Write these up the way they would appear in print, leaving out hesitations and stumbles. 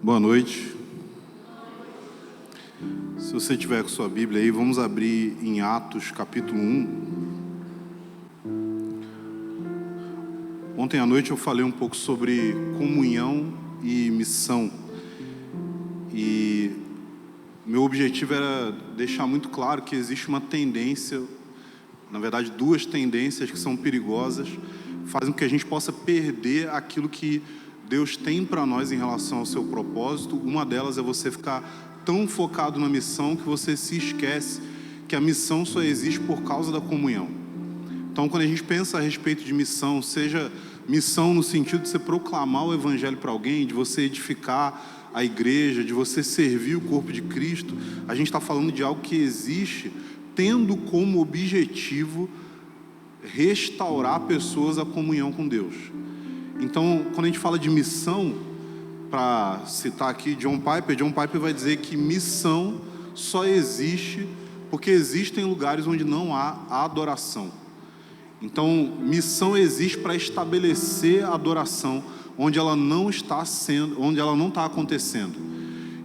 Boa noite. Se você tiver com sua Bíblia aí, vamos abrir em Atos capítulo 1. Ontem à noite eu falei um pouco sobre comunhão e missão. E meu objetivo era deixar muito claro que existe uma tendência, na verdade duas tendências que são perigosas, fazem com que a gente possa perder aquilo que Deus tem para nós em relação ao seu propósito. Uma delas é você ficar tão focado na missão que você se esquece que a missão só existe por causa da comunhão. Então, quando a gente pensa a respeito de missão, seja missão no sentido de você proclamar o evangelho para alguém, de você edificar a igreja, de você servir o corpo de Cristo, a gente está falando de algo que existe tendo como objetivo restaurar pessoas à comunhão com Deus. Então, quando a gente fala de missão, para citar aqui John Piper vai dizer que missão só existe porque existem lugares onde não há adoração. Então, missão existe para estabelecer a adoração onde ela não está acontecendo.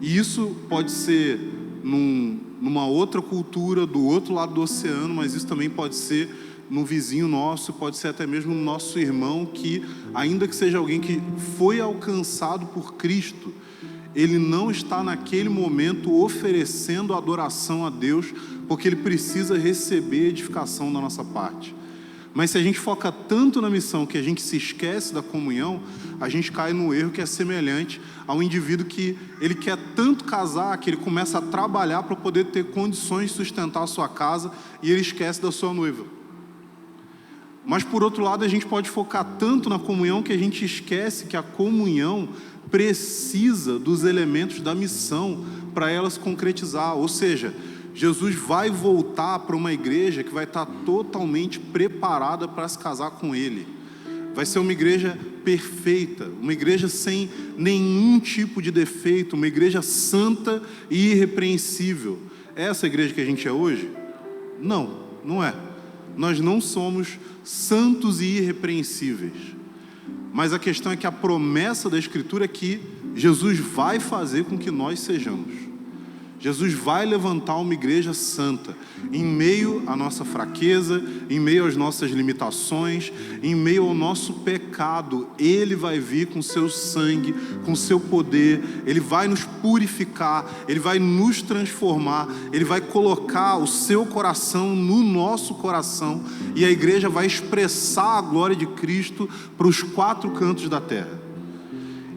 E isso pode ser numa outra cultura, do outro lado do oceano, mas isso também pode ser no vizinho nosso, pode ser até mesmo no nosso irmão, que ainda que seja alguém que foi alcançado por Cristo, ele não está naquele momento oferecendo adoração a Deus, porque ele precisa receber edificação da nossa parte. Mas se a gente foca tanto na missão que a gente se esquece da comunhão, a gente cai no erro que é semelhante ao indivíduo que ele quer tanto casar, que ele começa a trabalhar para poder ter condições de sustentar a sua casa, e ele esquece da sua noiva. Mas, por outro lado, a gente pode focar tanto na comunhão que a gente esquece que a comunhão precisa dos elementos da missão para ela se concretizar. Ou seja, Jesus vai voltar para uma igreja que vai estar totalmente preparada para se casar com Ele. Vai ser uma igreja perfeita, uma igreja sem nenhum tipo de defeito, uma igreja santa e irrepreensível. É essa a igreja que a gente é hoje? Não, não é. Nós não somos santos e irrepreensíveis. Mas a questão é que a promessa da Escritura é que Jesus vai fazer com que nós sejamos. Jesus vai levantar uma igreja santa, em meio à nossa fraqueza, em meio às nossas limitações, em meio ao nosso pecado. Ele vai vir com seu sangue, com seu poder, Ele vai nos purificar, Ele vai nos transformar, Ele vai colocar o seu coração no nosso coração, e a igreja vai expressar a glória de Cristo para os quatro cantos da terra.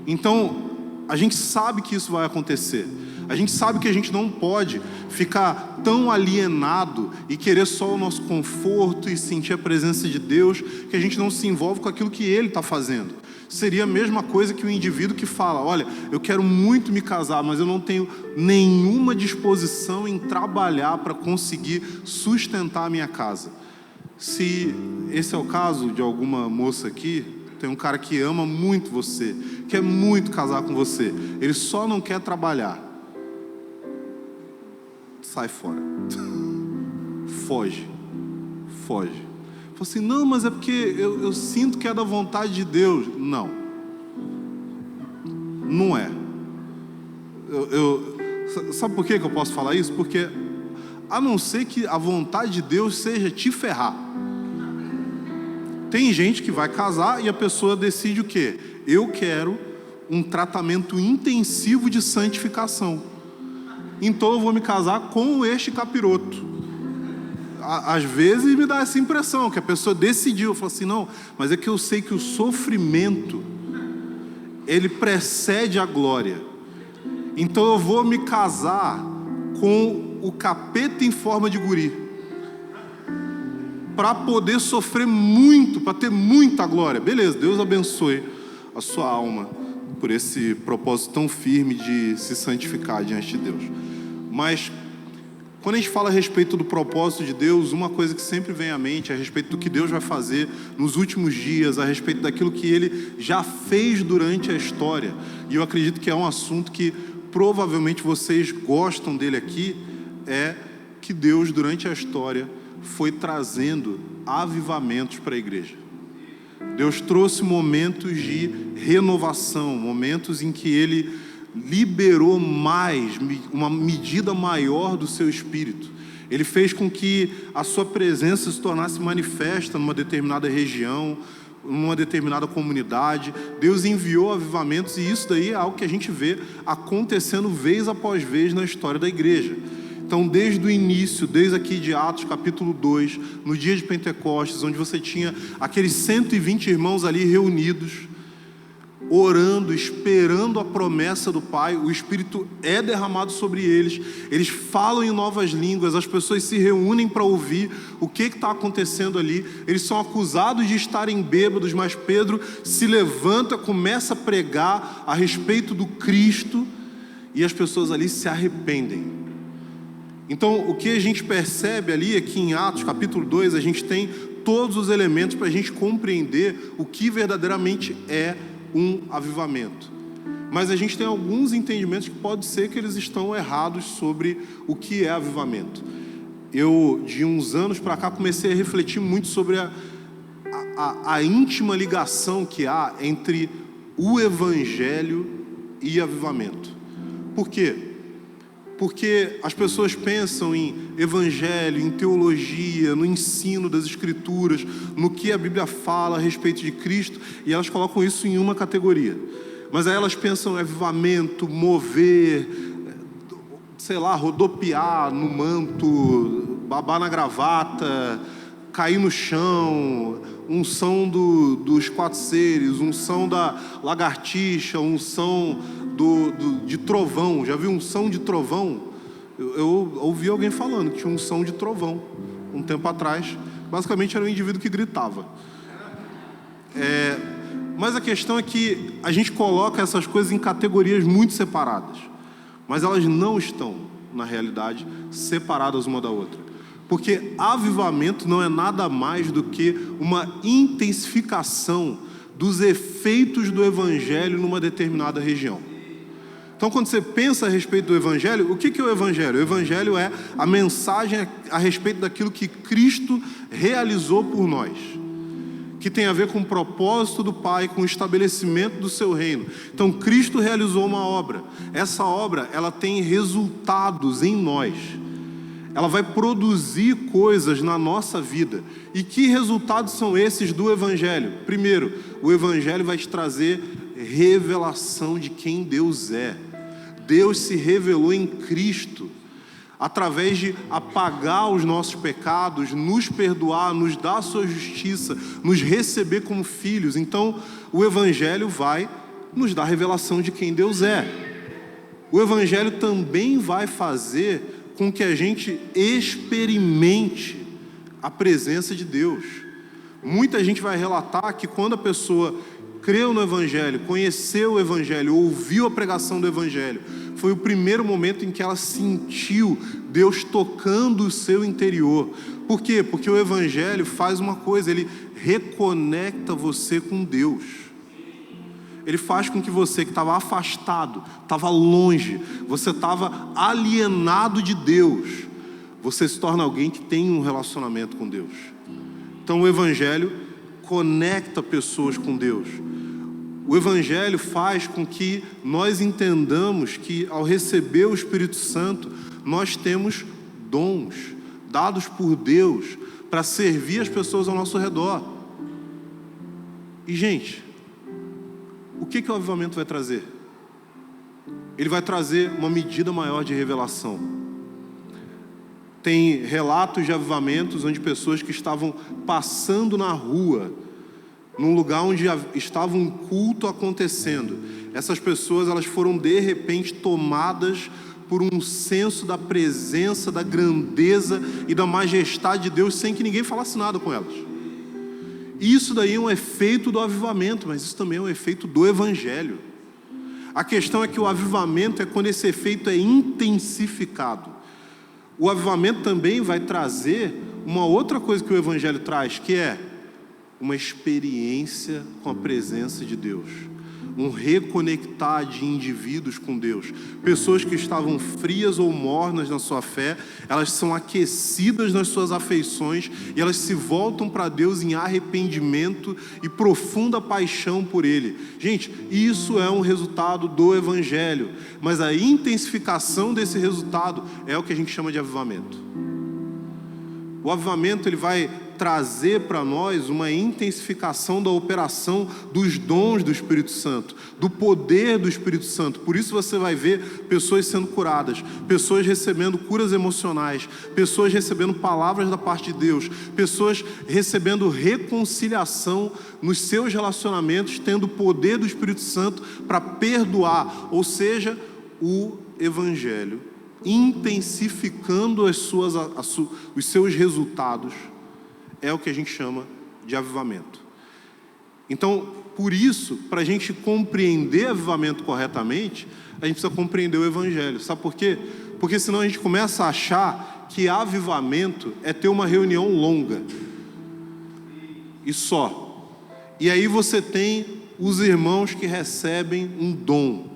Então, a gente sabe que isso vai acontecer. A gente sabe que a gente não pode ficar tão alienado e querer só o nosso conforto e sentir a presença de Deus, que a gente não se envolve com aquilo que Ele está fazendo. Seria a mesma coisa que o indivíduo que fala: olha, eu quero muito me casar, mas eu não tenho nenhuma disposição em trabalhar para conseguir sustentar a minha casa. Se esse é o caso de alguma moça aqui, tem um cara que ama muito você, quer muito casar com você, ele só não quer trabalhar. Sai fora. Foge. Fala assim: não, mas é porque eu sinto que é da vontade de Deus. Não. Não é. Sabe por que eu posso falar isso? Porque a não ser que a vontade de Deus seja te ferrar. Tem gente que vai casar e a pessoa decide o quê? Eu quero um tratamento intensivo de santificação. Então eu vou me casar com este capiroto. Às vezes me dá essa impressão, que a pessoa decidiu. Eu falo assim: não, mas é que eu sei que o sofrimento, ele precede a glória. Então eu vou me casar com o capeta em forma de guri, para poder sofrer muito, para ter muita glória. Beleza, Deus abençoe a sua alma por esse propósito tão firme de se santificar diante de Deus. Mas quando a gente fala a respeito do propósito de Deus, uma coisa que sempre vem à mente é a respeito do que Deus vai fazer nos últimos dias, a respeito daquilo que Ele já fez durante a história. E eu acredito que é um assunto que provavelmente vocês gostam dele aqui, é que Deus durante a história foi trazendo avivamentos para a igreja. Deus trouxe momentos de renovação, momentos em que Ele liberou mais, uma medida maior do seu Espírito. Ele fez com que a sua presença se tornasse manifesta numa determinada região, numa determinada comunidade. Deus enviou avivamentos, e isso daí é algo que a gente vê acontecendo vez após vez na história da igreja. Então, desde o início, desde aqui de Atos capítulo 2, no dia de Pentecostes, onde você tinha aqueles 120 irmãos ali reunidos, orando, esperando a promessa do Pai, o Espírito é derramado sobre eles, eles falam em novas línguas, as pessoas se reúnem para ouvir o que está acontecendo ali, eles são acusados de estarem bêbados, mas Pedro se levanta, começa a pregar a respeito do Cristo, e as pessoas ali se arrependem. Então, o que a gente percebe ali, aqui em Atos capítulo 2, a gente tem todos os elementos para a gente compreender o que verdadeiramente é um avivamento. Mas a gente tem alguns entendimentos que pode ser que eles estão errados sobre o que é avivamento. Eu, de uns anos para cá, comecei a refletir muito sobre a íntima ligação que há entre o Evangelho e avivamento. Por quê? Porque as pessoas pensam em evangelho, em teologia, no ensino das Escrituras, no que a Bíblia fala a respeito de Cristo, e elas colocam isso em uma categoria. Mas aí elas pensam em avivamento, mover, sei lá, rodopiar no manto, babar na gravata, cair no chão, unção dos 4 seres, unção da lagartixa, unção de trovão. Já viu unção de trovão? Eu ouvi alguém falando que tinha unção de trovão um tempo atrás. Basicamente era um indivíduo que gritava. Mas a questão é que a gente coloca essas coisas em categorias muito separadas, mas elas não estão, na realidade, separadas uma da outra. Porque avivamento não é nada mais do que uma intensificação dos efeitos do Evangelho numa determinada região. Então, quando você pensa a respeito do Evangelho, o que é o Evangelho? O Evangelho é a mensagem a respeito daquilo que Cristo realizou por nós, que tem a ver com o propósito do Pai, com o estabelecimento do seu reino. Então, Cristo realizou uma obra. Essa obra, ela tem resultados em nós. Ela vai produzir coisas na nossa vida. E que resultados são esses do Evangelho? Primeiro, o Evangelho vai te trazer revelação de quem Deus é. Deus se revelou em Cristo, através de apagar os nossos pecados, nos perdoar, nos dar a sua justiça, nos receber como filhos. Então, o Evangelho vai nos dar revelação de quem Deus é. O Evangelho também vai fazer com que a gente experimente a presença de Deus. Muita gente vai relatar que quando a pessoa creu no Evangelho, conheceu o Evangelho, ouviu a pregação do Evangelho, foi o primeiro momento em que ela sentiu Deus tocando o seu interior. Por quê? Porque o Evangelho faz uma coisa, ele reconecta você com Deus. Ele faz com que você que estava afastado, estava longe, você estava alienado de Deus, você se torna alguém que tem um relacionamento com Deus. Então o Evangelho conecta pessoas com Deus. O Evangelho faz com que nós entendamos que, ao receber o Espírito Santo, nós temos dons dados por Deus para servir as pessoas ao nosso redor. E, gente, o que o avivamento vai trazer? Ele vai trazer uma medida maior de revelação. Tem relatos de avivamentos onde pessoas que estavam passando na rua, num lugar onde estava um culto acontecendo, essas pessoas elas foram de repente tomadas por um senso da presença, da grandeza e da majestade de Deus, sem que ninguém falasse nada com elas. Isso daí é um efeito do avivamento, mas isso também é um efeito do Evangelho. A questão é que o avivamento é quando esse efeito é intensificado. O avivamento também vai trazer uma outra coisa que o Evangelho traz, que é uma experiência com a presença de Deus. um reconectar de indivíduos com Deus. Pessoas que estavam frias ou mornas na sua fé, elas são aquecidas nas suas afeições e elas se voltam para Deus em arrependimento e profunda paixão por Ele. Gente, isso é um resultado do Evangelho, mas a intensificação desse resultado é o que a gente chama de avivamento. O avivamento, ele vai trazer para nós uma intensificação da operação dos dons do Espírito Santo, do poder do Espírito Santo. Por isso você vai ver pessoas sendo curadas, pessoas recebendo curas emocionais, pessoas recebendo palavras da parte de Deus, pessoas recebendo reconciliação nos seus relacionamentos, tendo o poder do Espírito Santo para perdoar, ou seja, o Evangelho intensificando os seus resultados. É o que a gente chama de avivamento. Então, por isso, para a gente compreender avivamento corretamente, a gente precisa compreender o Evangelho. Sabe por quê? Porque senão a gente começa a achar que avivamento é ter uma reunião longa. E só. E aí você tem os irmãos que recebem um dom,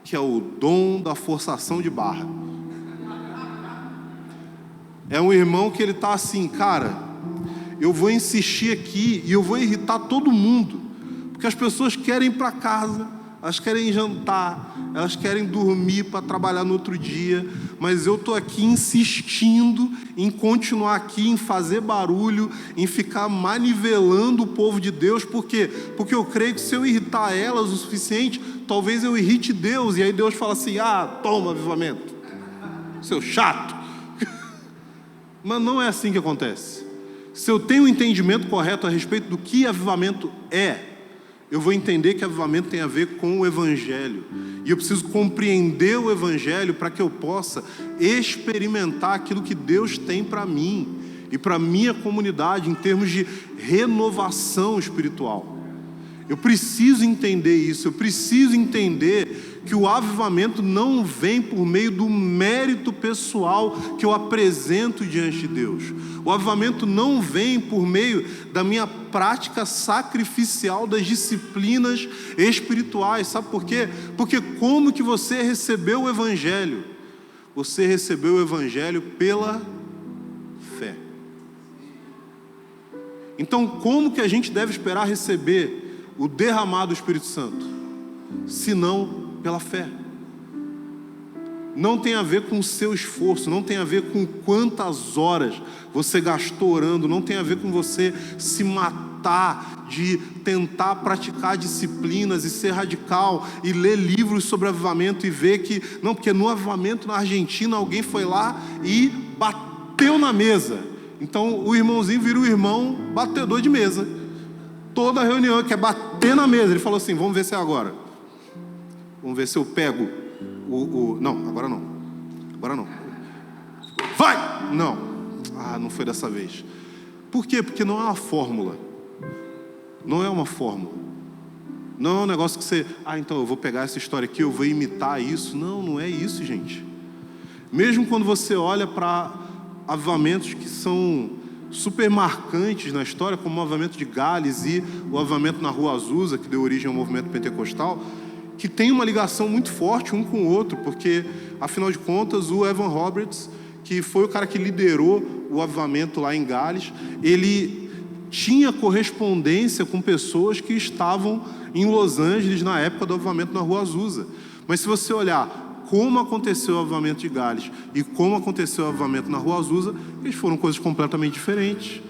que é o dom da forçação de barra. É um irmão que ele está assim, cara, eu vou insistir aqui e eu vou irritar todo mundo, porque as pessoas querem ir para casa, elas querem jantar, elas querem dormir para trabalhar no outro dia, mas eu estou aqui insistindo em continuar aqui, em fazer barulho, em ficar manivelando o povo de Deus. Por quê? Porque eu creio que se eu irritar elas o suficiente, talvez eu irrite Deus, e aí Deus fala assim, toma avivamento, seu chato. Mas não é assim que acontece. Se eu tenho um entendimento correto a respeito do que avivamento é, eu vou entender que avivamento tem a ver com o Evangelho. E eu preciso compreender o Evangelho para que eu possa experimentar aquilo que Deus tem para mim e para a minha comunidade em termos de renovação espiritual. Eu preciso entender isso, eu preciso entender que o avivamento não vem por meio do mérito pessoal que eu apresento diante de Deus. O avivamento não vem por meio da minha prática sacrificial das disciplinas espirituais. Sabe por quê? Porque como que você recebeu o Evangelho? Você recebeu o Evangelho pela fé. Então, como que a gente deve esperar receber o derramado do Espírito Santo? Se não pela fé. Não tem a ver com o seu esforço, não tem a ver com quantas horas você gastou orando, não tem a ver com você se matar de tentar praticar disciplinas e ser radical e ler livros sobre avivamento e ver que, não, porque no avivamento na Argentina alguém foi lá e bateu na mesa. Então o irmãozinho vira o irmão batedor de mesa. Toda reunião quer bater na mesa. Ele falou assim, vamos ver se é agora. Vamos ver se eu pego Não, agora não. Agora não. Vai! Não. Não foi dessa vez. Por quê? Porque não é uma fórmula. Não é uma fórmula. Não é um negócio que você... então eu vou pegar essa história aqui, eu vou imitar isso. Não, não é isso, gente. Mesmo quando você olha para avivamentos que são super marcantes na história, como o avivamento de Gales e o avivamento na Rua Azusa, que deu origem ao movimento pentecostal, que tem uma ligação muito forte um com o outro, porque, afinal de contas, o Evan Roberts, que foi o cara que liderou o avivamento lá em Gales, ele tinha correspondência com pessoas que estavam em Los Angeles na época do avivamento na Rua Azusa. Mas se você olhar como aconteceu o avivamento de Gales e como aconteceu o avivamento na Rua Azusa, eles foram coisas completamente diferentes.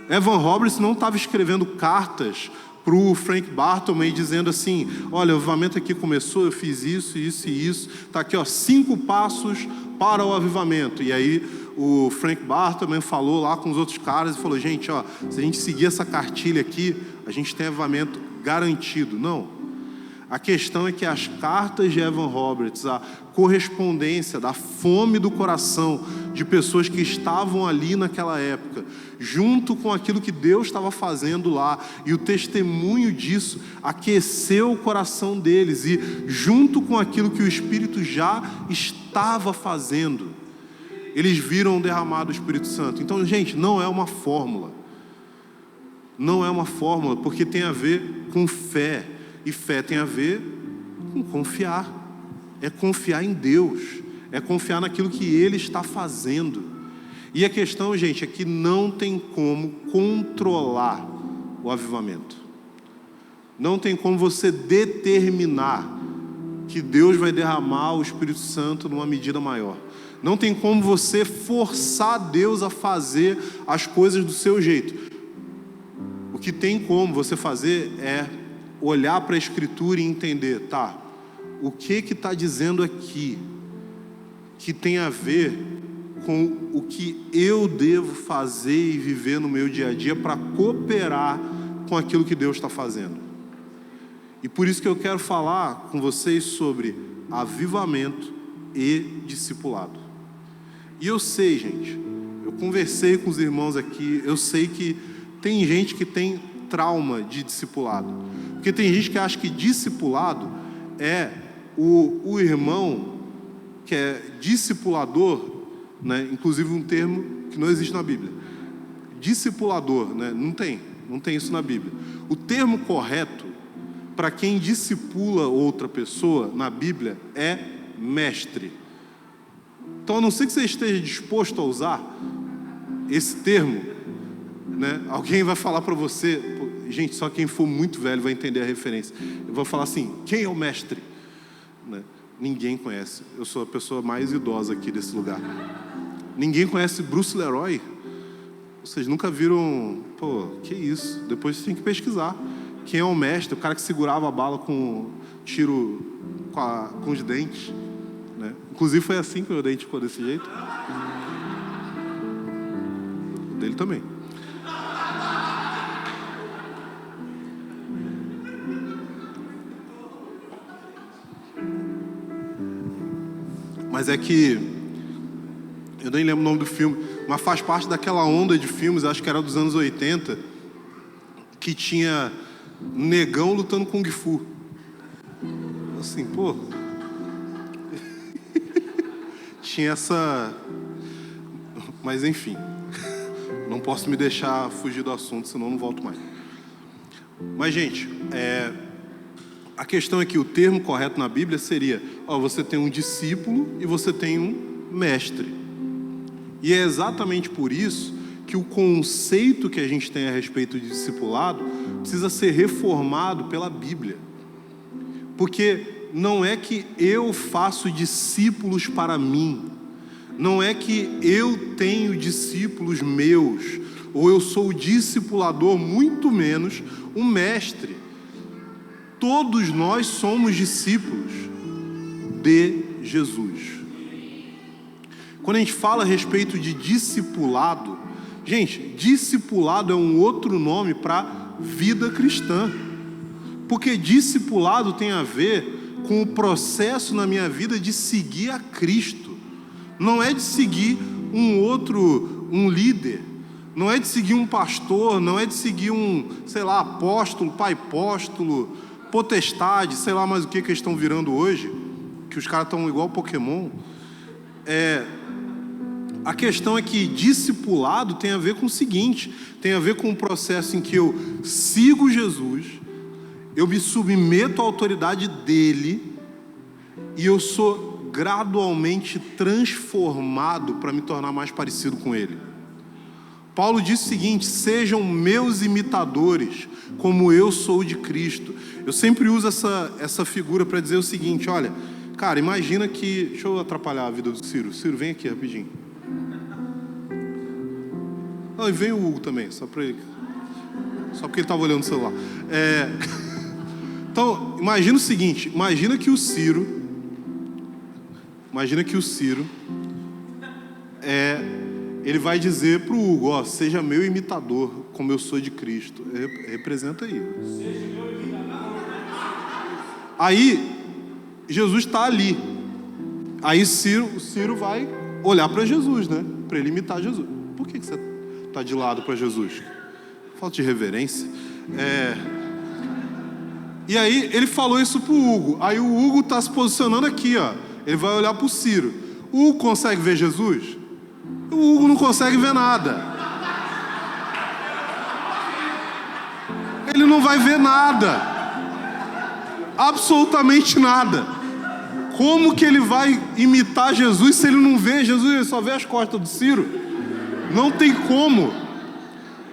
Evan Roberts não estava escrevendo cartas para o Frank Bartleman dizendo assim, olha, o avivamento aqui começou, eu fiz isso, isso e isso, está aqui, 5 passos para o avivamento. E aí o Frank Bartleman falou lá com os outros caras e falou, gente, se a gente seguir essa cartilha aqui, a gente tem avivamento garantido. Não. A questão é que as cartas de Evan Roberts, a correspondência da fome do coração de pessoas que estavam ali naquela época, junto com aquilo que Deus estava fazendo lá, e o testemunho disso aqueceu o coração deles, e junto com aquilo que o Espírito já estava fazendo, eles viram derramado o Espírito Santo. Então, gente, não é uma fórmula. Não é uma fórmula, porque tem a ver com fé. E fé tem a ver com confiar. É confiar em Deus. É confiar naquilo que Ele está fazendo. E a questão, gente, é que não tem como controlar o avivamento. Não tem como você determinar que Deus vai derramar o Espírito Santo numa medida maior. Não tem como você forçar Deus a fazer as coisas do seu jeito. O que tem como você fazer é olhar para a Escritura e entender, tá, o que está dizendo aqui que tem a ver com o que eu devo fazer e viver no meu dia a dia para cooperar com aquilo que Deus está fazendo. E por isso que eu quero falar com vocês sobre avivamento e discipulado. E eu sei, gente, eu conversei com os irmãos aqui, eu sei que tem gente que tem trauma de discipulado. Porque tem gente que acha que discipulado é o irmão que é discipulador, né? Inclusive um termo que não existe na Bíblia. Discipulador, né? Não tem isso na Bíblia. O termo correto para quem discipula outra pessoa na Bíblia é mestre. Então, a não ser que você esteja disposto a usar esse termo, né? Alguém vai falar para você, gente, só quem for muito velho vai entender a referência. Eu vou falar assim, quem é o mestre? Né? Ninguém conhece. Eu sou a pessoa mais idosa aqui desse lugar. Ninguém conhece Bruce Leroy? Vocês nunca viram? Pô, que isso? Depois você tem que pesquisar. Quem é o mestre? O cara que segurava a bala com tiro com os dentes. Né? Inclusive foi assim que o meu dente ficou desse jeito. O dele também. Mas é que eu nem lembro o nome do filme, mas faz parte daquela onda de filmes, acho que era dos anos 80, que tinha negão lutando Kung Fu. Assim, pô. Tinha essa... Mas enfim, não posso me deixar fugir do assunto, senão não volto mais. Mas, gente, a questão é que o termo correto na Bíblia seria, você tem um discípulo e você tem um mestre. E é exatamente por isso que o conceito que a gente tem a respeito de discipulado precisa ser reformado pela Bíblia. Porque não é que eu faço discípulos para mim, não é que eu tenho discípulos meus, ou eu sou o discipulador, muito menos um mestre. Todos nós somos discípulos de Jesus. Quando a gente fala a respeito de discipulado, gente, discipulado é um outro nome para vida cristã. Porque discipulado tem a ver com o processo na minha vida de seguir a Cristo. Não é de seguir um líder. Não é de seguir um pastor, não é de seguir apóstolo, pai apóstolo, potestade, sei lá mais o que eles estão virando hoje, que os caras estão igual Pokémon. A questão é que discipulado tem a ver com o seguinte, tem a ver com o processo em que eu sigo Jesus, eu me submeto à autoridade dele e eu sou gradualmente transformado para me tornar mais parecido com ele. Paulo diz o seguinte, sejam meus imitadores, como eu sou de Cristo. Eu sempre uso essa figura para dizer o seguinte, olha, cara, imagina que... Deixa eu atrapalhar a vida do Ciro. Ciro, vem aqui rapidinho. E vem o Hugo também, só porque ele estava olhando o celular. Então, imagina o seguinte, imagina que o Ciro, ele vai dizer para o Hugo, seja meu imitador, como eu sou de Cristo. Representa aí. Seja meu imitador. Aí, Jesus está ali. Aí o Ciro vai olhar para Jesus, né? Para ele imitar Jesus. Por que você está de lado para Jesus? Falta de reverência. E aí ele falou isso para o Hugo. Aí o Hugo está se posicionando aqui, ó. Ele vai olhar para o Ciro. O Hugo consegue ver Jesus? O Hugo não consegue ver nada. Ele não vai ver nada. Absolutamente nada. Como que ele vai imitar Jesus se ele não vê Jesus, ele só vê as costas do Ciro? Não tem como.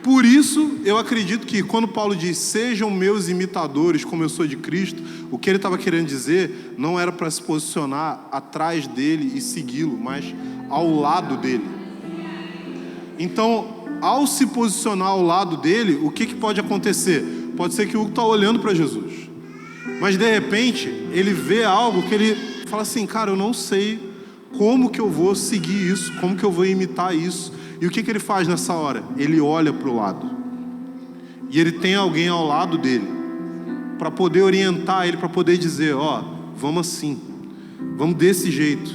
Por isso, eu acredito que quando Paulo diz, sejam meus imitadores como eu sou de Cristo, o que ele estava querendo dizer não era para se posicionar atrás dele e segui-lo, mas ao lado dele. Então, ao se posicionar ao lado dele, o que pode acontecer? Pode ser que o Hugo está olhando para Jesus, mas de repente, ele vê algo que ele fala assim, cara, eu não sei como que eu vou seguir isso, como que eu vou imitar isso. E o que ele faz nessa hora? Ele olha para o lado. E ele tem alguém ao lado dele, para poder orientar ele, para poder dizer, ó, vamos assim, vamos desse jeito.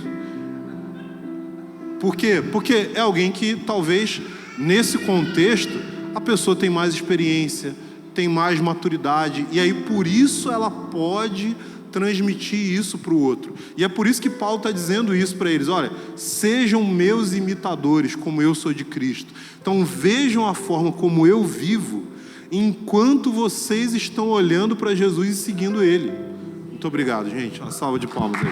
Por quê? Porque é alguém que talvez, nesse contexto, a pessoa tem mais experiência, tem mais maturidade, e aí por isso ela pode transmitir isso para o outro. E é por isso que Paulo está dizendo isso para eles, olha, sejam meus imitadores como eu sou de Cristo. Então vejam a forma como eu vivo, enquanto vocês estão olhando para Jesus e seguindo Ele. Muito obrigado, gente. Uma salva de palmas aí.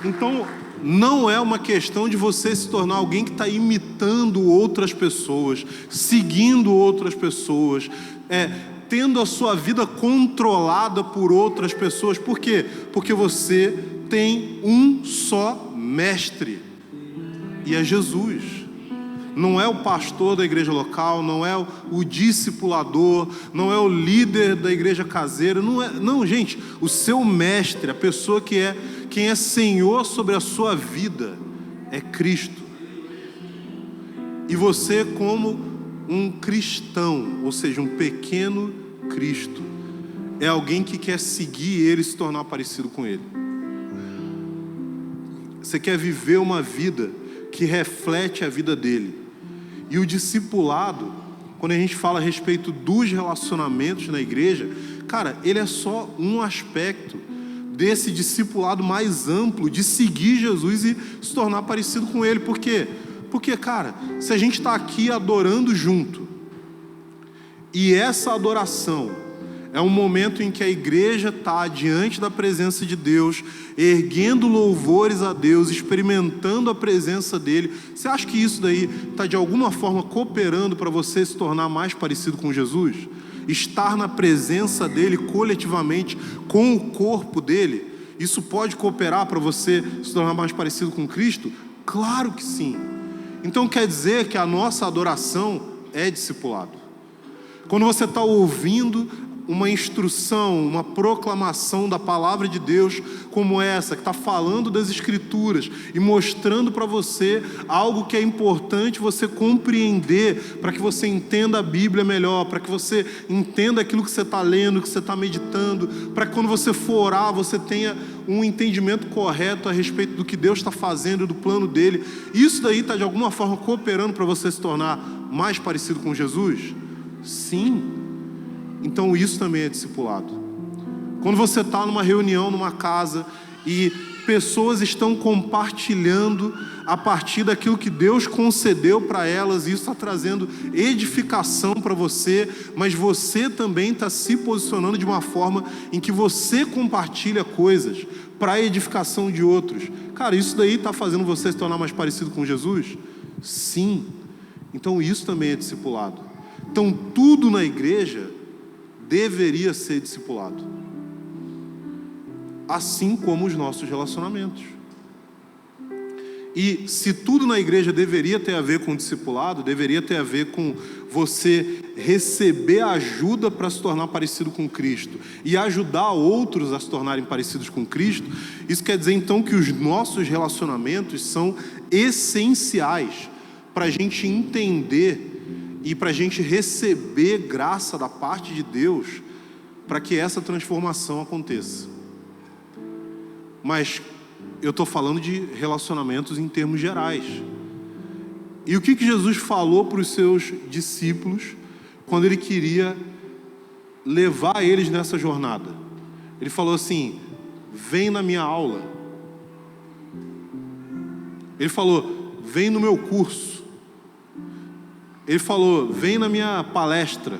Então, não é uma questão de você se tornar alguém que está imitando outras pessoas, seguindo outras pessoas, tendo a sua vida controlada por outras pessoas. Por quê? Porque você tem um só mestre, e é Jesus. Não é o pastor da igreja local, não é o discipulador, não é o líder da igreja caseira, não, gente, o seu mestre, a pessoa quem é Senhor sobre a sua vida, é Cristo. E você, como um cristão, ou seja, um pequeno Cristo, é alguém que quer seguir Ele e se tornar parecido com Ele. Você quer viver uma vida que reflete a vida dele. E o discipulado, quando a gente fala a respeito dos relacionamentos na igreja, cara, ele é só um aspecto desse discipulado mais amplo, de seguir Jesus e se tornar parecido com Ele. Por quê? Porque, cara, se a gente está aqui adorando junto, e essa adoração é um momento em que a igreja está diante da presença de Deus, erguendo louvores a Deus, experimentando a presença dEle, você acha que isso daí está de alguma forma cooperando para você se tornar mais parecido com Jesus? Estar na presença dEle coletivamente, com o corpo dEle, isso pode cooperar para você se tornar mais parecido com Cristo? Claro que sim. Então quer dizer que a nossa adoração é discipulado. Quando você está ouvindo uma instrução, uma proclamação da palavra de Deus como essa, que está falando das Escrituras e mostrando para você algo que é importante você compreender, para que você entenda a Bíblia melhor, para que você entenda aquilo que você está lendo, que você está meditando, para que quando você for orar, você tenha um entendimento correto a respeito do que Deus está fazendo e do plano dele. Isso daí está de alguma forma cooperando para você se tornar mais parecido com Jesus? Sim. Então isso também é discipulado. Quando você está numa reunião, numa casa, e pessoas estão compartilhando a partir daquilo que Deus concedeu para elas, e isso está trazendo edificação para você, mas você também está se posicionando de uma forma em que você compartilha coisas para a edificação de outros. Cara, isso daí está fazendo você se tornar mais parecido com Jesus? Sim. Então isso também é discipulado. Então tudo na igreja deveria ser discipulado, assim como os nossos relacionamentos. E se tudo na igreja deveria ter a ver com discipulado, deveria ter a ver com você receber ajuda para se tornar parecido com Cristo e ajudar outros a se tornarem parecidos com Cristo, isso quer dizer então que os nossos relacionamentos são essenciais para a gente entender e para a gente receber graça da parte de Deus para que essa transformação aconteça. Mas eu estou falando de relacionamentos em termos gerais. E o que Jesus falou para os seus discípulos quando Ele queria levar eles nessa jornada? Ele falou assim: vem na minha aula. Ele falou: vem no meu curso. Ele falou: vem na minha palestra.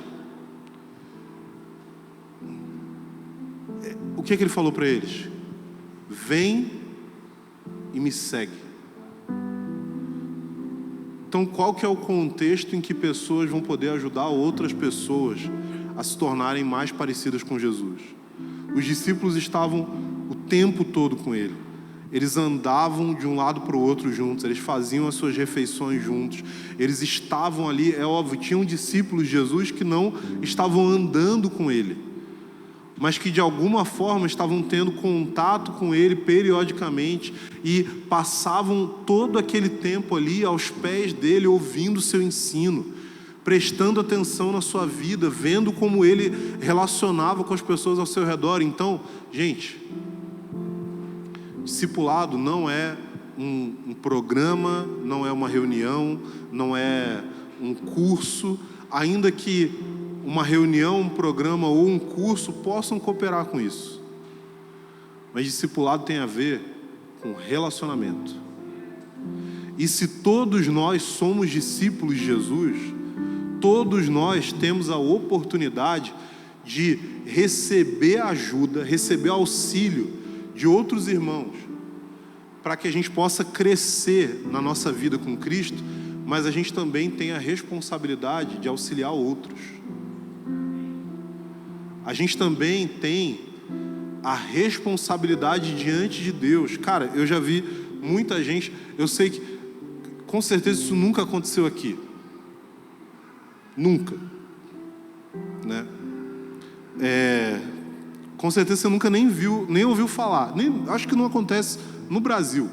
o que ele falou para eles? Vem e me segue. Então, qual que é o contexto em que pessoas vão poder ajudar outras pessoas a se tornarem mais parecidas com Jesus? Os discípulos estavam o tempo todo com ele. Eles andavam de um lado para o outro juntos, eles faziam as suas refeições juntos, eles estavam ali, é óbvio, tinham discípulos de Jesus que não estavam andando com ele, mas que de alguma forma estavam tendo contato com ele periodicamente e passavam todo aquele tempo ali aos pés dele, ouvindo o seu ensino, prestando atenção na sua vida, vendo como ele relacionava com as pessoas ao seu redor. Então, gente, discipulado não é um programa, não é uma reunião, não é um curso, ainda que uma reunião, um programa ou um curso possam cooperar com isso. Mas discipulado tem a ver com relacionamento. E se todos nós somos discípulos de Jesus, todos nós temos a oportunidade de receber ajuda, receber auxílio de outros irmãos, para que a gente possa crescer na nossa vida com Cristo, mas a gente também tem a responsabilidade de auxiliar outros. A gente também tem a responsabilidade diante de Deus. Cara, eu já vi muita gente, eu sei que com certeza isso nunca aconteceu aqui. Nunca. Né? Com certeza você nunca nem viu, nem ouviu falar. Acho que não acontece no Brasil.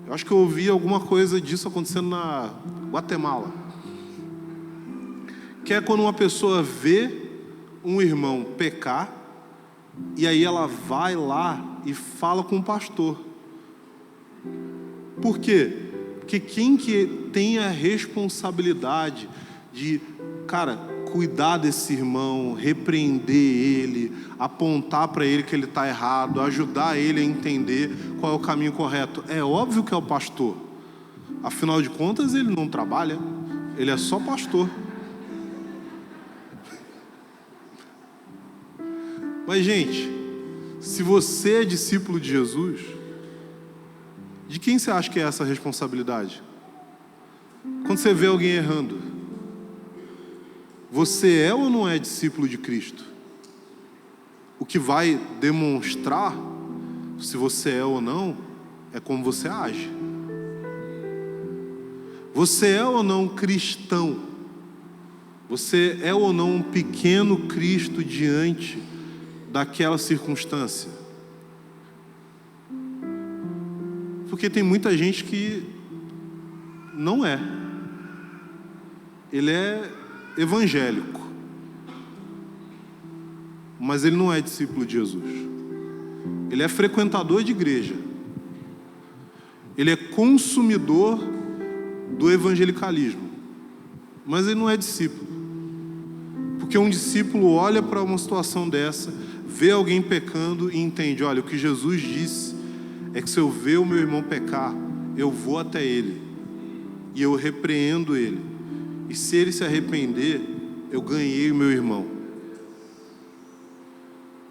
Eu acho que eu ouvi alguma coisa disso acontecendo na Guatemala. Que é quando uma pessoa vê um irmão pecar, e aí ela vai lá e fala com o pastor. Por quê? Porque quem que tem a responsabilidade de, cara, cuidar desse irmão, repreender ele, apontar para ele que ele está errado, ajudar ele a entender qual é o caminho correto? É óbvio que é o pastor. Afinal de contas, ele não trabalha, ele é só pastor. Mas, gente, se você é discípulo de Jesus, de quem você acha que é essa responsabilidade? Quando você vê alguém errando, você é ou não é discípulo de Cristo? O que vai demonstrar se você é ou não é como você age. Você é ou não cristão? Você é ou não um pequeno Cristo diante daquela circunstância? Porque tem muita gente que não é. Ele é evangélico, mas ele não é discípulo de Jesus. Ele é frequentador de igreja. Ele é consumidor do evangelicalismo, mas ele não é discípulo. Porque um discípulo olha para uma situação dessa, vê alguém pecando e entende, olha, o que Jesus disse é que se eu ver o meu irmão pecar, eu vou até ele e eu repreendo ele. E se ele se arrepender, eu ganhei o meu irmão.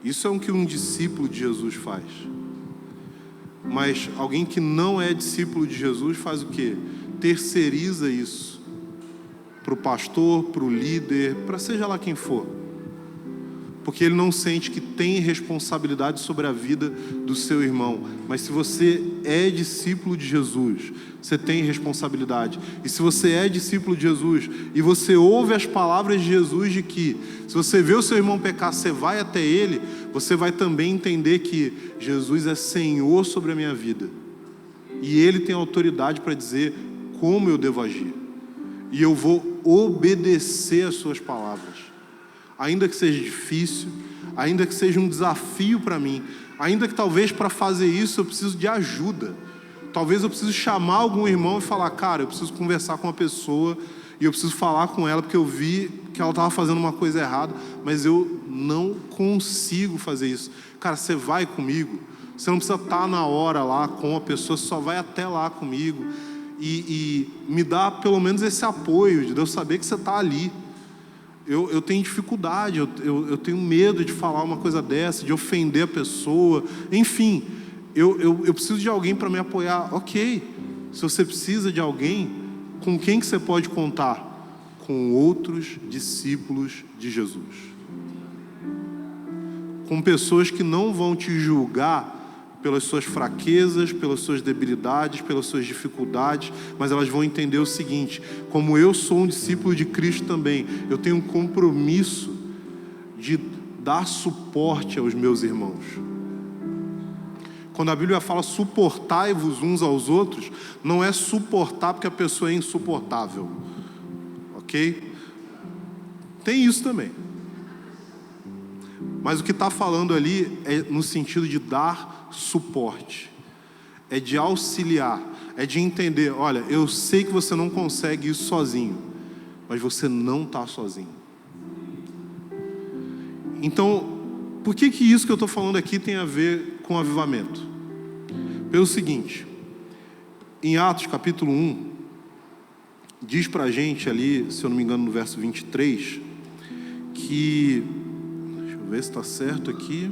Isso é o que um discípulo de Jesus faz. Mas alguém que não é discípulo de Jesus faz o quê? Terceiriza isso para o pastor, para o líder, para seja lá quem for. Porque ele não sente que tem responsabilidade sobre a vida do seu irmão. Mas se você é discípulo de Jesus, você tem responsabilidade. E se você é discípulo de Jesus e você ouve as palavras de Jesus de que se você vê o seu irmão pecar, você vai até ele, você vai também entender que Jesus é Senhor sobre a minha vida. E ele tem autoridade para dizer como eu devo agir. E eu vou obedecer às suas palavras. Ainda que seja difícil, ainda que seja um desafio para mim, ainda que talvez para fazer isso eu preciso de ajuda. Talvez eu preciso chamar algum irmão e falar, cara, eu preciso conversar com uma pessoa e eu preciso falar com ela porque eu vi que ela estava fazendo uma coisa errada, mas eu não consigo fazer isso. Cara, você vai comigo? Você não precisa estar na hora lá com a pessoa, você só vai até lá comigo e me dá pelo menos esse apoio de eu saber que você está ali. Eu tenho dificuldade, eu tenho medo de falar uma coisa dessa, de ofender a pessoa. Enfim, eu preciso de alguém para me apoiar. Ok, se você precisa de alguém, com quem que você pode contar? Com outros discípulos de Jesus. Com pessoas que não vão te julgar pelas suas fraquezas, pelas suas debilidades, pelas suas dificuldades, mas elas vão entender o seguinte: como eu sou um discípulo de Cristo também, eu tenho um compromisso de dar suporte aos meus irmãos. Quando a Bíblia fala suportai-vos uns aos outros, não é suportar porque a pessoa é insuportável, ok? Tem isso também. Mas o que está falando ali é no sentido de dar suporte, é de auxiliar, é de entender: olha, eu sei que você não consegue isso sozinho, mas você não está sozinho. Então, por que isso que eu estou falando aqui tem a ver com avivamento? Pelo seguinte, em Atos capítulo 1, diz pra gente ali, se eu não me engano no verso 23, que... Deixa eu ver se está certo aqui.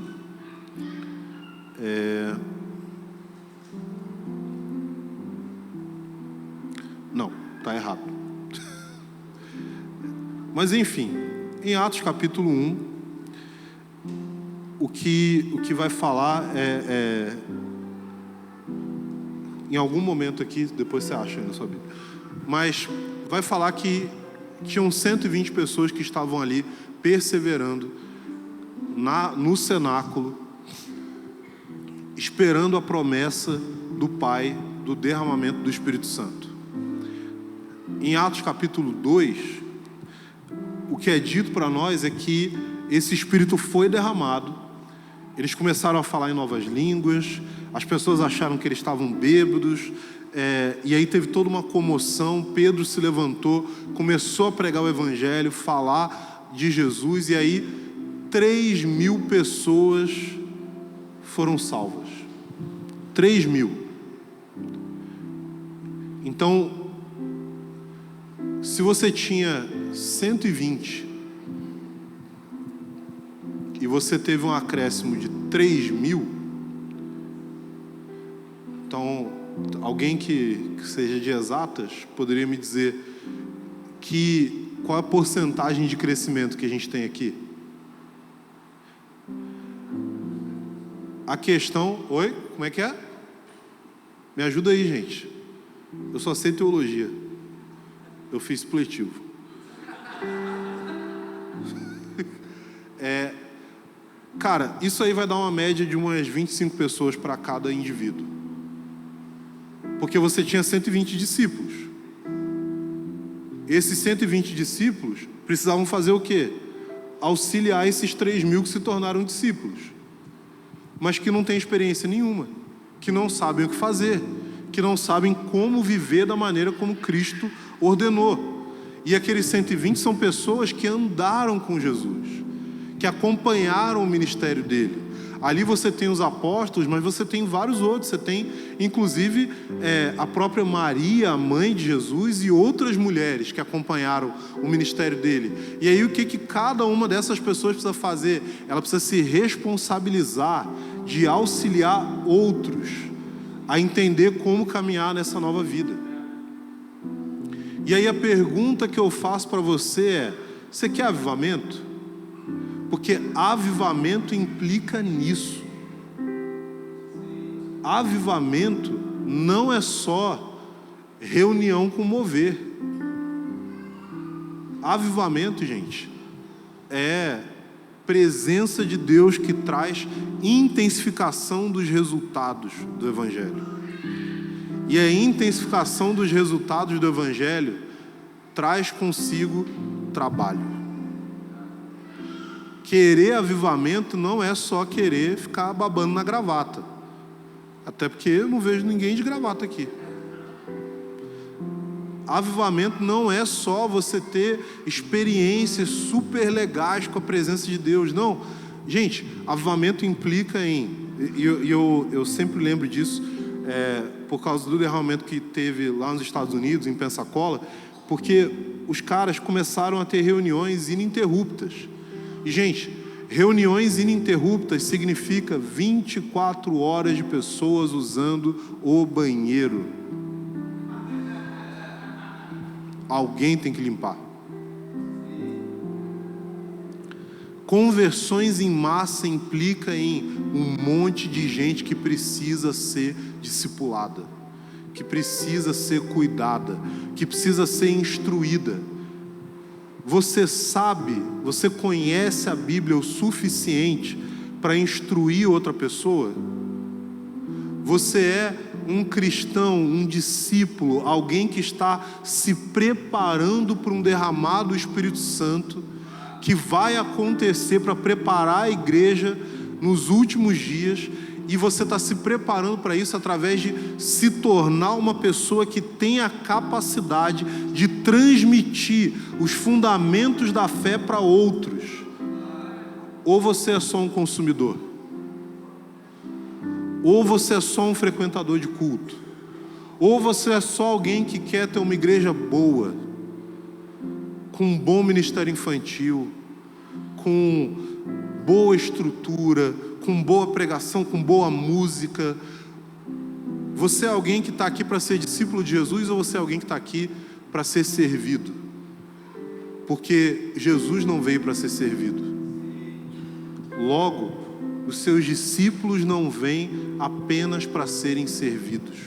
Não, está errado. Mas enfim, em Atos capítulo 1, o que vai falar em algum momento aqui, depois você acha aí na sua Bíblia, mas vai falar que tinham 120 pessoas que estavam ali perseverando no cenáculo, esperando a promessa do Pai do derramamento do Espírito Santo. Em Atos capítulo 2, o que é dito para nós é que esse Espírito foi derramado, eles começaram a falar em novas línguas, as pessoas acharam que eles estavam bêbados, e aí teve toda uma comoção. Pedro se levantou, começou a pregar o Evangelho, falar de Jesus, e aí 3.000 pessoas foram salvas. 3.000. Então, se você tinha 120 e você teve um acréscimo de 3.000, então alguém que seja de exatas poderia me dizer qual é a porcentagem de crescimento que a gente tem aqui? A questão... Oi? Como é que é? Me ajuda aí, gente. Eu só sei teologia. Eu fiz supletivo. Cara, isso aí vai dar uma média de umas 25 pessoas para cada indivíduo. Porque você tinha 120 discípulos. Esses 120 discípulos precisavam fazer o quê? Auxiliar esses 3.000 que se tornaram discípulos, mas que não têm experiência nenhuma, que não sabem o que fazer, que não sabem como viver da maneira como Cristo ordenou. E aqueles 120 são pessoas que andaram com Jesus, que acompanharam o ministério dele. Ali você tem os apóstolos, mas você tem vários outros. Você tem, inclusive, a própria Maria, a mãe de Jesus, e outras mulheres que acompanharam o ministério dele. E aí o que cada uma dessas pessoas precisa fazer? Ela precisa se responsabilizar de auxiliar outros a entender como caminhar nessa nova vida. E aí a pergunta que eu faço para você é: você quer avivamento? Porque avivamento implica nisso. Avivamento não é só reunião com mover. Avivamento, gente, é presença de Deus que traz intensificação dos resultados do Evangelho. E a intensificação dos resultados do Evangelho traz consigo trabalho. Querer avivamento não é só querer ficar babando na gravata. Até porque eu não vejo ninguém de gravata aqui. Avivamento não é só você ter experiências super legais com a presença de Deus. Não. Gente, avivamento implica em... Eu sempre lembro disso, por causa do derramamento que teve lá nos Estados Unidos, em Pensacola, porque os caras começaram a ter reuniões ininterruptas. E, gente, reuniões ininterruptas significa 24 horas de pessoas usando o banheiro. Alguém tem que limpar. Conversões em massa implica em um monte de gente que precisa ser discipulada, que precisa ser cuidada, que precisa ser instruída. Você sabe, você conhece a Bíblia o suficiente para instruir outra pessoa? Você é um cristão, um discípulo, alguém que está se preparando para um derramado do Espírito Santo, que vai acontecer para preparar a igreja nos últimos dias, e você está se preparando para isso através de se tornar uma pessoa que tem a capacidade de transmitir os fundamentos da fé para outros. Ou você é só um consumidor, ou você é só um frequentador de culto, ou você é só alguém que quer ter uma igreja boa, com um bom ministério infantil, com boa estrutura, com boa pregação, com boa música. Você é alguém que está aqui para ser discípulo de Jesus, ou você é alguém que está aqui para ser servido? Porque Jesus não veio para ser servido. Logo, os seus discípulos não vêm apenas para serem servidos,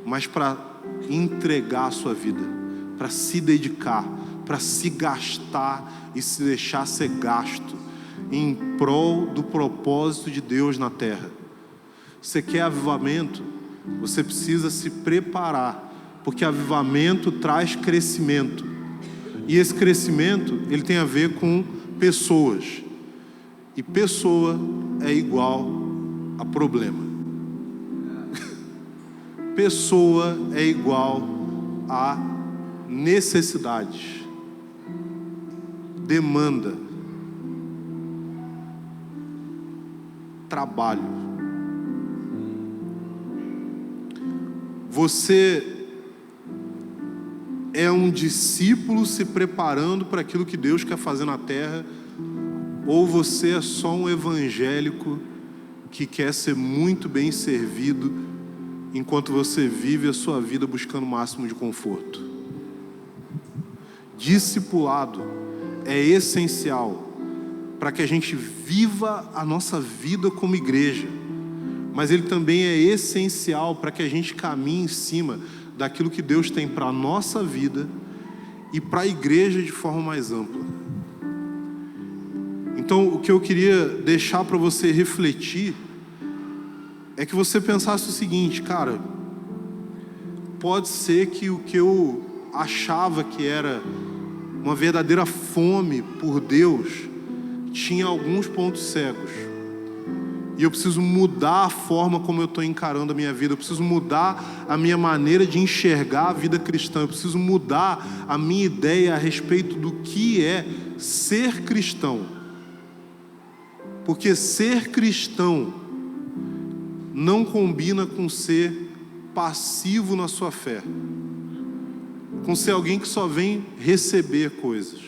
mas para entregar a sua vida, para se dedicar, para se gastar e se deixar ser gasto em prol do propósito de Deus na terra. Você quer avivamento? Você precisa se preparar, porque avivamento traz crescimento, e esse crescimento ele tem a ver com pessoas, e pessoa é igual a problema. Pessoa é igual a necessidades, demanda, trabalho. Você é um discípulo se preparando para aquilo que Deus quer fazer na terra, ou você é só um evangélico que quer ser muito bem servido enquanto você vive a sua vida buscando o máximo de conforto? Discipulado é essencial para que a gente viva a nossa vida como igreja, mas ele também é essencial para que a gente caminhe em cima daquilo que Deus tem para a nossa vida e para a igreja de forma mais ampla. Então, o que eu queria deixar para você refletir é que você pensasse o seguinte: cara, pode ser que o que eu achava que era uma verdadeira fome por Deus tinha alguns pontos cegos, e eu preciso mudar a forma como eu estou encarando a minha vida, eu preciso mudar a minha maneira de enxergar a vida cristã, eu preciso mudar a minha ideia a respeito do que é ser cristão, porque ser cristão não combina com ser passivo na sua fé, com ser alguém que só vem receber coisas,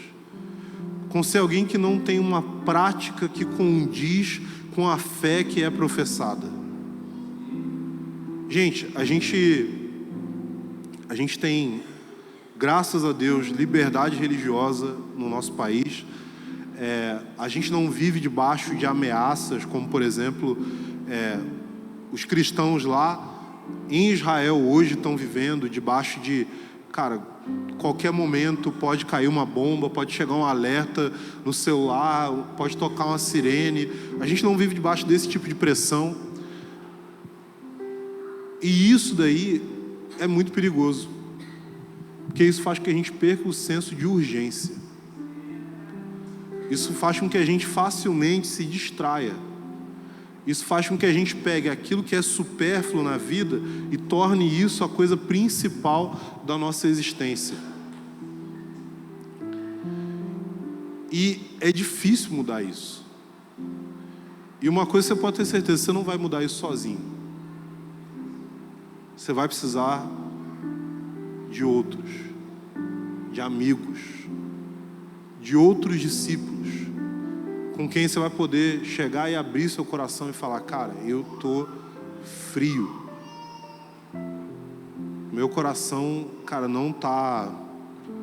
com ser alguém que não tem uma prática que condiz com a fé que é professada. Gente, a gente tem, graças a Deus, liberdade religiosa no nosso país. A gente não vive debaixo de ameaças, como, por exemplo, os cristãos lá em Israel hoje estão vivendo debaixo de, cara, qualquer momento pode cair uma bomba, pode chegar um alerta no celular, pode tocar uma sirene. A gente não vive debaixo desse tipo de pressão. E isso daí é muito perigoso, porque isso faz com que a gente perca o senso de urgência. Isso faz com que a gente facilmente se distraia. Isso faz com que a gente pegue aquilo que é supérfluo na vida e torne isso a coisa principal da nossa existência. E é difícil mudar isso. E uma coisa você pode ter certeza: você não vai mudar isso sozinho. Você vai precisar de outros. de amigos, de outros discípulos, com quem você vai poder chegar e abrir seu coração e falar: cara, eu tô frio. Meu coração, cara, não tá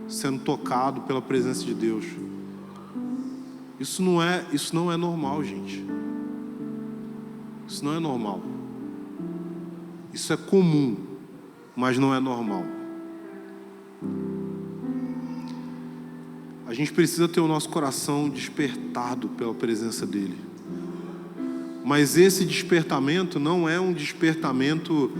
sendo tocado pela presença de Deus. Isso não é normal, gente. Isso não é normal. Isso é comum, mas não é normal. A gente precisa ter o nosso coração despertado pela presença dele. Mas esse despertamento não é um despertamento,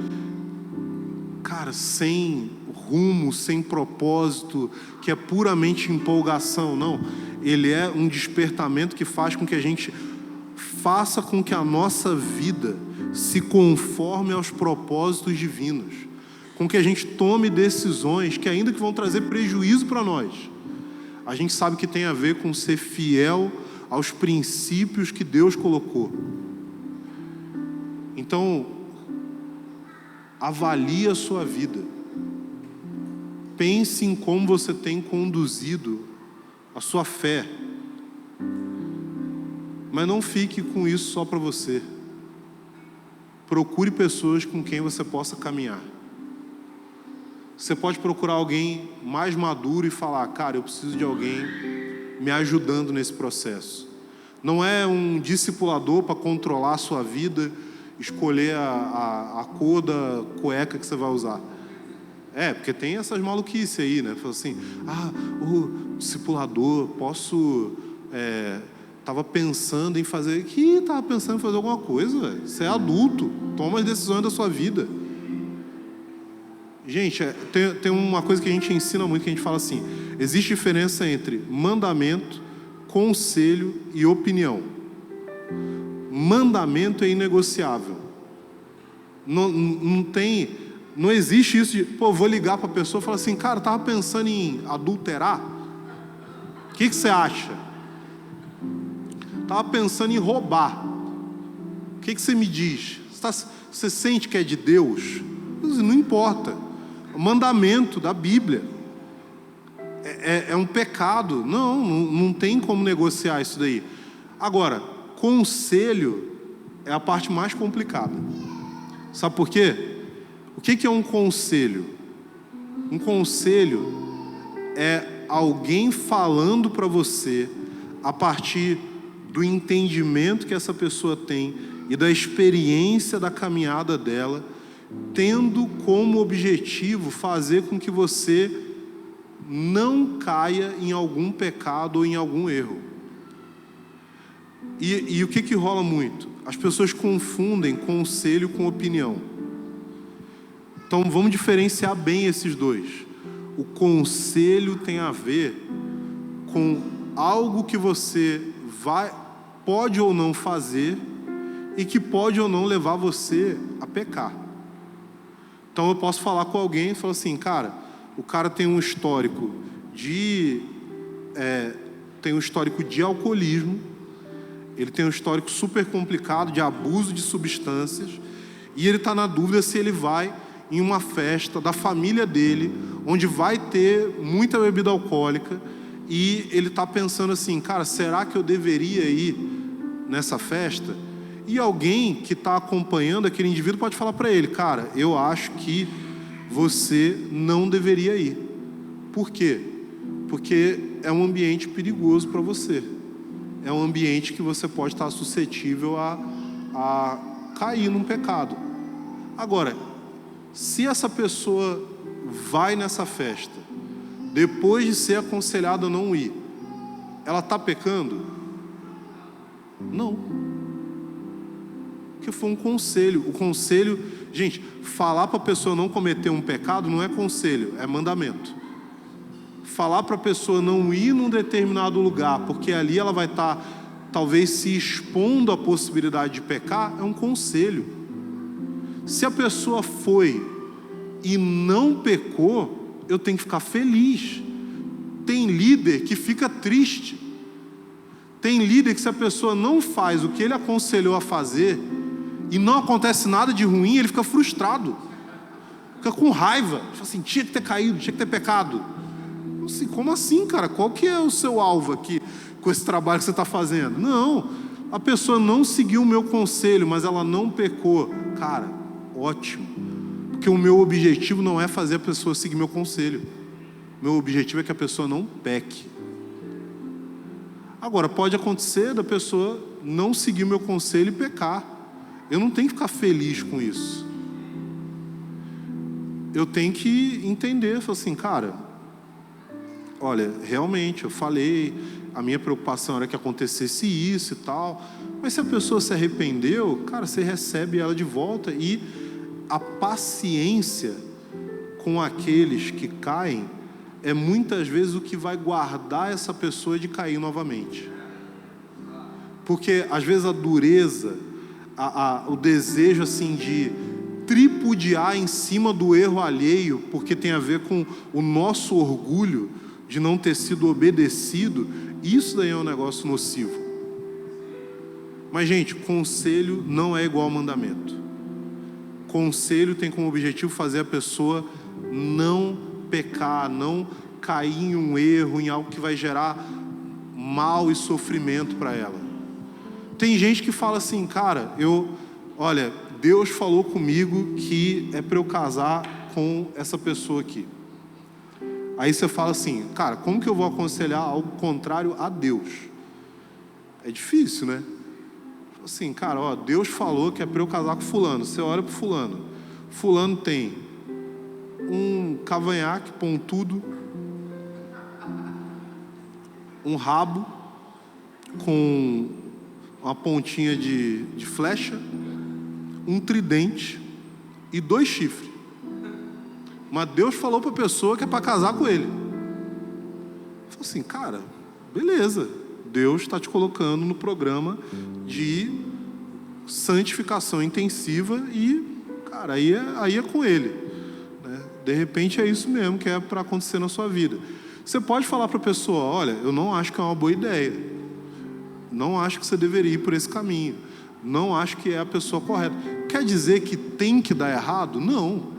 cara, sem rumo, sem propósito, que é puramente empolgação. Não, ele é um despertamento que faz com que a gente faça com que a nossa vida se conforme aos propósitos divinos, com que a gente tome decisões que, ainda que vão trazer prejuízo para nós, a gente sabe que tem a ver com ser fiel aos princípios que Deus colocou. Então, avalie a sua vida. Pense em como você tem conduzido a sua fé. Mas não fique com isso só para você. Procure pessoas com quem você possa caminhar. Você pode procurar alguém mais maduro e falar: cara, eu preciso de alguém me ajudando nesse processo. Não é um discipulador para controlar a sua vida, escolher a cor da cueca que você vai usar. Porque tem essas maluquices aí, né? Fala assim: o discipulador, tava pensando em fazer... Que tava pensando em fazer alguma coisa, velho? Você é adulto, toma as decisões da sua vida. Gente, tem uma coisa que a gente ensina muito, que a gente fala assim: existe diferença entre mandamento, conselho e opinião. Mandamento é inegociável. Não existe isso de, vou ligar para a pessoa e falar assim: cara, estava pensando em adulterar? O que você acha? Estava pensando em roubar. O que você me diz? Você sente que é de Deus? Não importa. O mandamento da Bíblia é um pecado. Não tem como negociar isso daí. Agora, conselho é a parte mais complicada. Sabe por quê? O que é um conselho? Um conselho é alguém falando para você a partir do entendimento que essa pessoa tem e da experiência da caminhada dela, tendo como objetivo fazer com que você não caia em algum pecado ou em algum erro. E o que rola muito? As pessoas confundem conselho com opinião. Então vamos diferenciar bem esses dois. O conselho tem a ver com algo que você pode ou não fazer e que pode ou não levar você a pecar. Então eu posso falar com alguém e falar assim: cara, o cara tem um histórico de alcoolismo, ele tem um histórico super complicado de abuso de substâncias, e ele está na dúvida se ele vai em uma festa da família dele, onde vai ter muita bebida alcoólica, e ele está pensando assim: cara, será que eu deveria ir nessa festa? E alguém que está acompanhando aquele indivíduo pode falar para ele: cara, eu acho que você não deveria ir. Por quê? Porque é um ambiente perigoso para você. É um ambiente que você pode estar suscetível a cair num pecado. Agora, se essa pessoa vai nessa festa, depois de ser aconselhada a não ir, ela está pecando? Não. Porque foi um conselho. O conselho, gente, falar para a pessoa não cometer um pecado não é conselho, é mandamento. Falar para a pessoa não ir num determinado lugar, porque ali ela vai estar talvez se expondo à possibilidade de pecar, é um conselho. Se a pessoa foi e não pecou, eu tenho que ficar feliz. Tem líder que fica triste. Tem líder que, se a pessoa não faz o que ele aconselhou a fazer e não acontece nada de ruim, ele fica frustrado, fica com raiva, fala assim: tinha que ter caído, tinha que ter pecado. Assim, como assim, cara? Qual que é o seu alvo aqui com esse trabalho que você está fazendo? Não, a pessoa não seguiu o meu conselho, mas ela não pecou. Cara, ótimo. Porque o meu objetivo não é fazer a pessoa seguir meu conselho. Meu objetivo é que a pessoa não peque. Agora, pode acontecer da pessoa não seguir o meu conselho e pecar. Eu não tenho que ficar feliz com isso. Eu tenho que entender, falar assim, cara, olha, realmente, eu falei, a minha preocupação era que acontecesse isso e tal, mas se a pessoa se arrependeu, cara, você recebe ela de volta. E a paciência com aqueles que caem é muitas vezes o que vai guardar essa pessoa de cair novamente. Porque às vezes a dureza, o desejo assim de tripudiar em cima do erro alheio, porque tem a ver com o nosso orgulho de não ter sido obedecido, isso daí é um negócio nocivo. Mas, gente, conselho não é igual a mandamento. Conselho tem como objetivo fazer a pessoa não pecar, não cair em um erro, em algo que vai gerar mal e sofrimento para ela. Tem gente que fala assim, cara, olha, Deus falou comigo que é para eu casar com essa pessoa aqui. Aí você fala assim, cara, como que eu vou aconselhar algo contrário a Deus? É difícil, né? Assim, cara, ó, Deus falou que é para eu casar com fulano. Você olha para fulano. Fulano tem um cavanhaque pontudo, um rabo com uma pontinha de flecha, um tridente e 2 chifres. Mas Deus falou para a pessoa que é para casar com ele. Falei assim, cara, beleza. Deus está te colocando no programa de santificação intensiva e, cara, aí é com ele, né? De repente é isso mesmo que é para acontecer na sua vida. Você pode falar para a pessoa, olha, eu não acho que é uma boa ideia. Não acho que você deveria ir por esse caminho. Não acho que é a pessoa correta. Quer dizer que tem que dar errado? Não.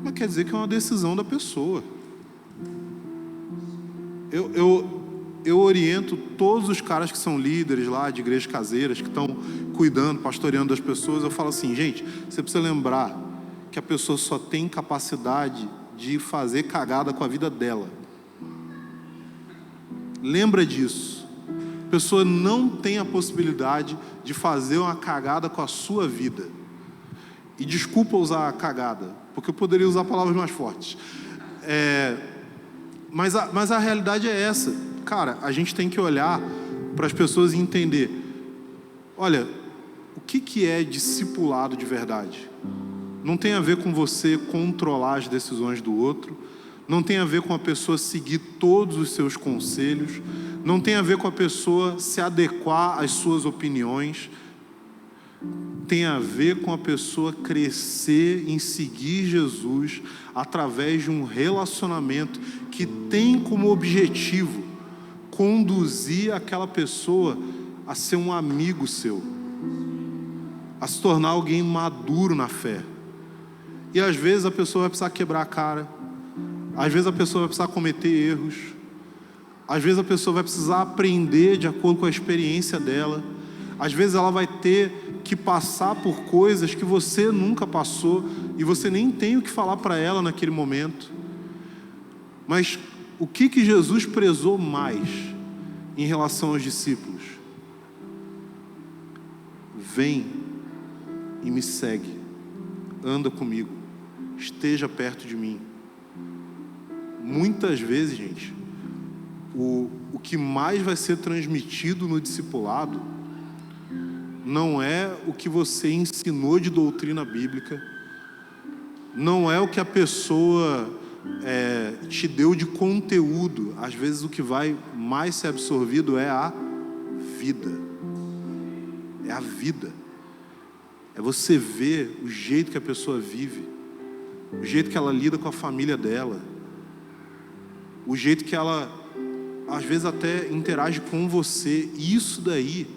Mas quer dizer que é uma decisão da pessoa. Eu oriento todos os caras que são líderes lá de igrejas caseiras, que estão cuidando, pastoreando das pessoas. Eu falo assim, gente, você precisa lembrar que a pessoa só tem capacidade de fazer cagada com a vida dela. Lembra disso. A pessoa não tem a possibilidade de fazer uma cagada com a sua vida. E desculpa usar cagada, porque eu poderia usar palavras mais fortes. Mas a realidade é essa. Cara, a gente tem que olhar para as pessoas e entender. Olha, o que é discipulado de verdade? Não tem a ver com você controlar as decisões do outro. Não tem a ver com a pessoa seguir todos os seus conselhos. Não tem a ver com a pessoa se adequar às suas opiniões. Tem a ver com a pessoa crescer em seguir Jesus através de um relacionamento que tem como objetivo conduzir aquela pessoa a ser um amigo seu, a se tornar alguém maduro na fé. E às vezes a pessoa vai precisar quebrar a cara, às vezes a pessoa vai precisar cometer erros, às vezes a pessoa vai precisar aprender de acordo com a experiência dela, às vezes ela vai ter que passar por coisas que você nunca passou e você nem tem o que falar para ela naquele momento. Mas o que Jesus prezou mais em relação aos discípulos? Vem e me segue, anda comigo, esteja perto de mim. Muitas vezes, gente, o que mais vai ser transmitido no discipulado não é o que você ensinou de doutrina bíblica, não é o que a pessoa te deu de conteúdo. Às vezes o que vai mais ser absorvido é a vida. É a vida. É você ver o jeito que a pessoa vive, o jeito que ela lida com a família dela, o jeito que ela, às vezes, até interage com você. Isso daí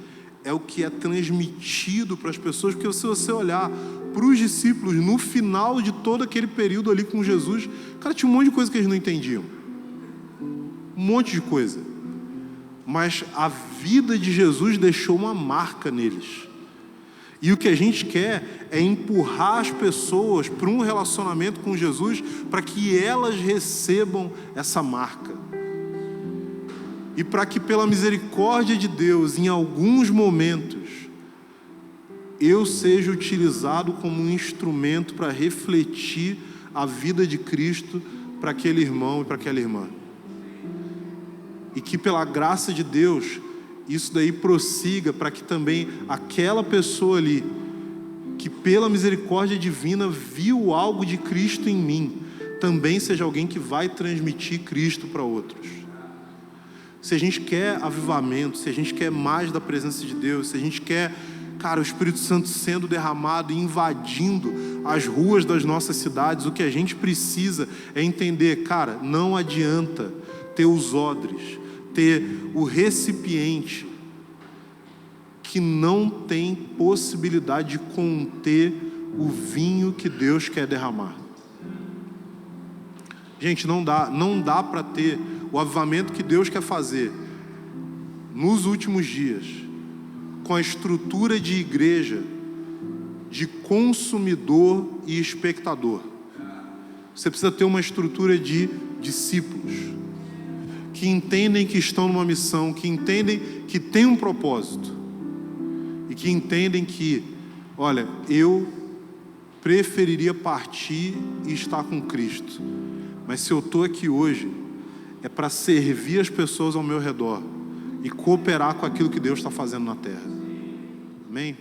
é o que é transmitido para as pessoas, porque se você olhar para os discípulos, no final de todo aquele período ali com Jesus, cara, tinha um monte de coisa que eles não entendiam. um monte de coisa. Mas a vida de Jesus deixou uma marca neles. E o que a gente quer é empurrar as pessoas para um relacionamento com Jesus, para que elas recebam essa marca. E para que, pela misericórdia de Deus, em alguns momentos, eu seja utilizado como um instrumento para refletir a vida de Cristo para aquele irmão e para aquela irmã. E que, pela graça de Deus, isso daí prossiga para que também aquela pessoa ali, que pela misericórdia divina viu algo de Cristo em mim, também seja alguém que vai transmitir Cristo para outros. Se a gente quer avivamento, se a gente quer mais da presença de Deus, se a gente quer, cara, o Espírito Santo sendo derramado e invadindo as ruas das nossas cidades, o que a gente precisa é entender, cara, não adianta ter os odres, ter o recipiente que não tem possibilidade de conter o vinho que Deus quer derramar. Gente, não dá para ter o avivamento que Deus quer fazer nos últimos dias com a estrutura de igreja de consumidor e espectador. Você precisa ter uma estrutura de discípulos que entendem que estão numa missão, que entendem que tem um propósito e que entendem que, olha, eu preferiria partir e estar com Cristo, mas se eu estou aqui hoje é para servir as pessoas ao meu redor e cooperar com aquilo que Deus está fazendo na terra. Amém?